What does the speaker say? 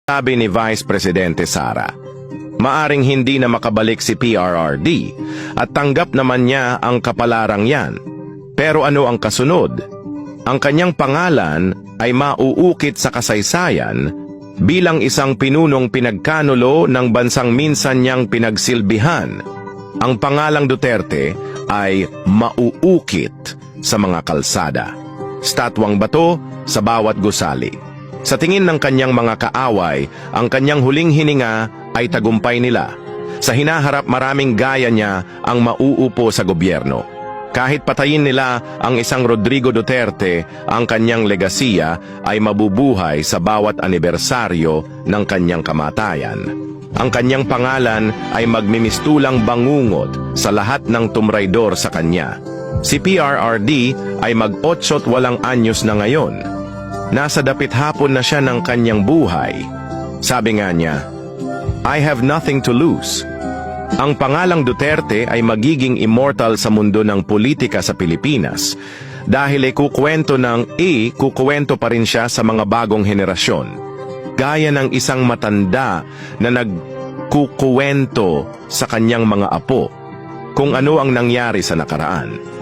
Sabi ni Vice Presidente Sara, maaring hindi na makabalik si PRRD at tanggap naman niya ang kapalarang yan. Pero ano ang kasunod? Ang kanyang pangalan ay mauukit sa kasaysayan bilang isang pinunong pinagkanulo ng bansang minsan niyang pinagsilbihan. Ang pangalang Duterte ay mauukit sa mga kalsada, statwang bato sa bawat gusali. Sa tingin ng kanyang mga kaaway, ang kanyang huling hininga ay tagumpay nila. Sa hinaharap maraming gaya niya ang mauupo sa gobyerno. Kahit patayin nila ang isang Rodrigo Duterte, ang kanyang legasiya ay mabubuhay sa bawat anibersaryo ng kanyang kamatayan. Ang kanyang pangalan ay magmimistulang bangungot sa lahat ng tumraydor sa kanya. Si PRRD ay mag-8 anyos na ngayon. Nasa dapit hapon na siya ng kanyang buhay. Sabi nga niya, I have nothing to lose. Ang pangalang Duterte ay magiging immortal sa mundo ng politika sa Pilipinas dahil kukwento pa rin siya sa mga bagong henerasyon. Gaya ng isang matanda na nagkukuwento sa kanyang mga apo kung ano ang nangyari sa nakaraan.